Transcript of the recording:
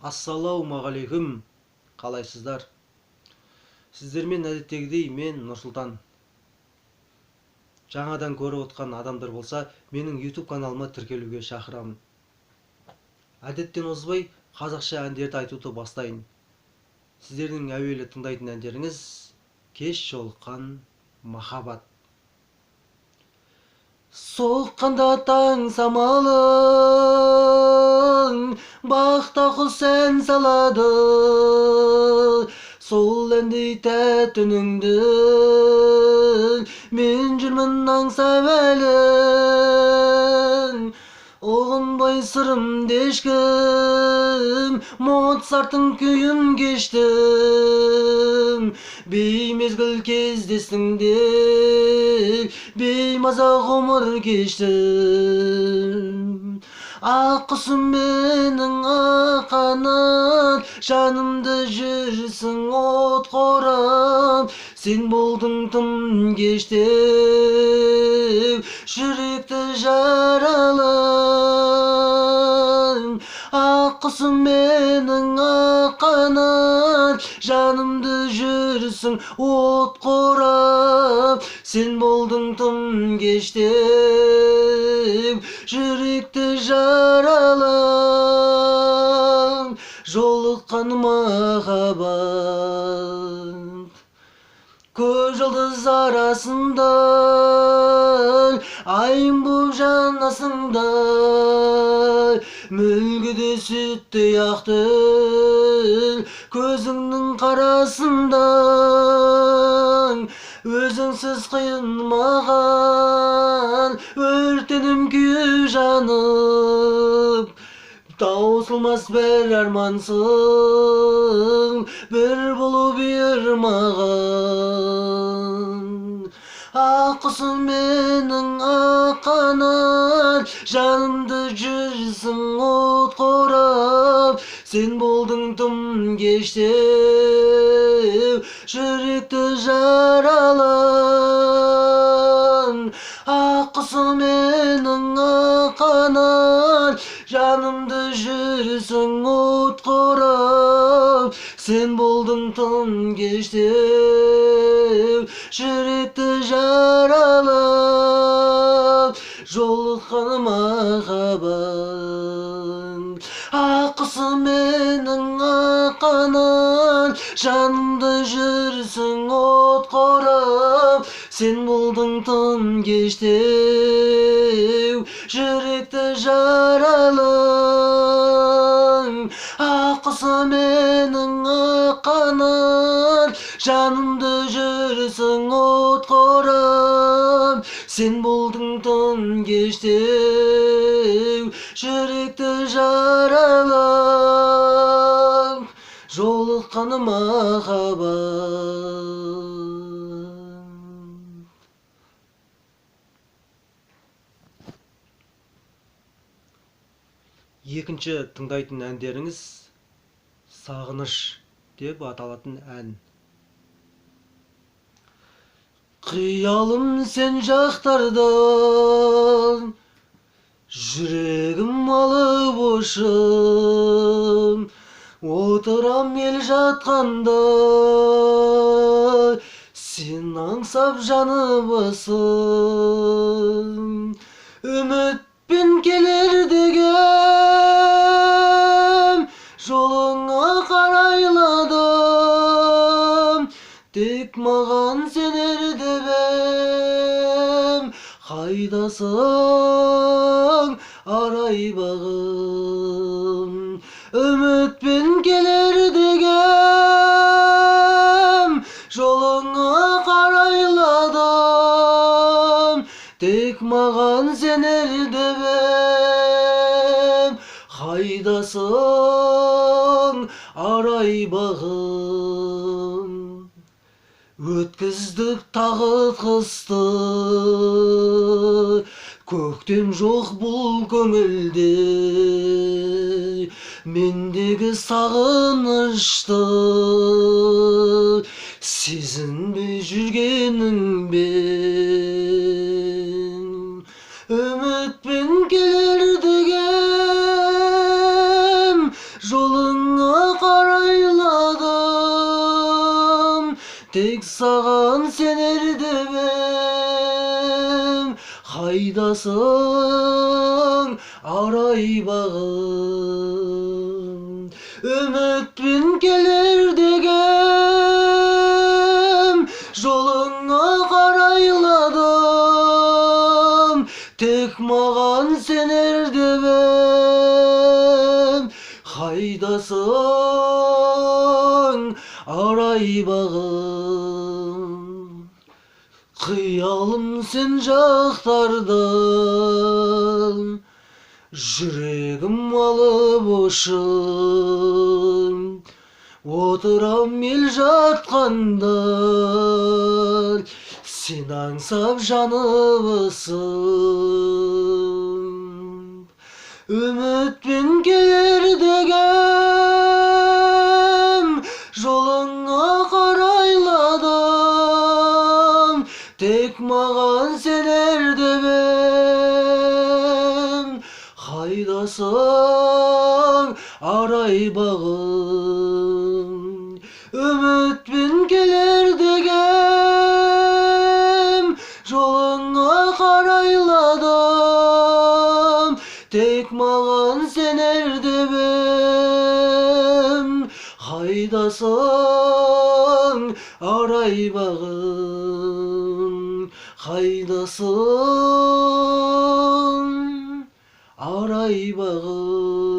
Ассалаумағалейкум, қалайсыздар? Сіздермен әдеттегідей мен Нұрсұлтан. Жаңадан көріп отқан адамдар болса, менің YouTube каналыма тіркелуге шақырамын. Әдеттен озбай қазақша әндерді айтуды бастайын. Сіздердің әуелі тыңдайтын әндеріңіз «Кеш жолыққан махаббат». Соққанда таң самалың, бақта құс ән салады, сол әндей тәтті үніңді мен жүрмін аңсап әлі. Ұғынбай сырымды ешкім, Моцарттың күйін кештім. Беймезгіл кездестіңде, беймаза ғұмыр кештім. Ақ құсым менің ақ қанат, жанымды жүрсің от қорап. Сен болдың тым кештеу, жүректі жаралап. Ақ құсым менің ақ қанат, жанымды жүрсің от қорап. Сен болдың тым кештеу, жүректі жаралап. Жолыққан махаббат көз жұлдыз арасында, айым боп жанасыңда, мүлгіде сүттей ақтың көзіңнің қарасында. Өзіңсіз қиын маған, өртенім күйіп жанып. Таусылмас бір армансың, бір болу бұйырмаған. Ақ құсым менің ақ қанат, жанымды жүрсің от қорап. Сен болдың тым кештеу, жүректі жаралап. Ақ құсым менің ақ қанат, жанымды жүрсің от қорап. Сен болдың тым кештеу, жүректі жаралап. Жолыққан махаббат. Ақ құсым менің ақ қанат, жанымды жүрсің от қорап. Сен болдың тым кештеу, жүректі жаралап. Ақ құсым менің ақ қанат, жанымды жүрсің от қорап. Сен болдың тым кештеу, жүректі жаралап. Жолыққан махаббат. Екінші тыңдайтын әндеріңіз «Сағыныш» деп аталатын ән. Қиялым сен жақтарда, жүрегім алып ұшып, отырам ел жатқанда, сен аңсап жаны басып. Үмітпен келер дегем, жолыңа қарайладым. Тек маған сенер деп ем, қайдасың арай бағым. Үмітпен келер дегем, жолыңа қарайладым. Тек маған сенер деп ем, қайдасың арай бағым. Өткіздік тағы қысты, көктем жоқ бұл көңілде. Мендегі сағынышты сезінбей жүргенің бен. Үмітпен келер дегем, жолыңа Tek sağan sener demem, haydasın aray bağım. Ümitbin gelir degem, joluna karayladım. Tek mağan sener demem, haydasın aray bağım. Kıyalım sen jaktardan, yüreğim alı boşum. Oturam el jatkanda, sen angsap janыбысың. Ümitbin gelir degem, joluna karayladım. Tek mağan sener demem, haydasın aray bağım. Ümitbin gelir degem, joluna karayladım. Tek mağan sener demem, haydasın aray bağım. Haydasın aray bağım.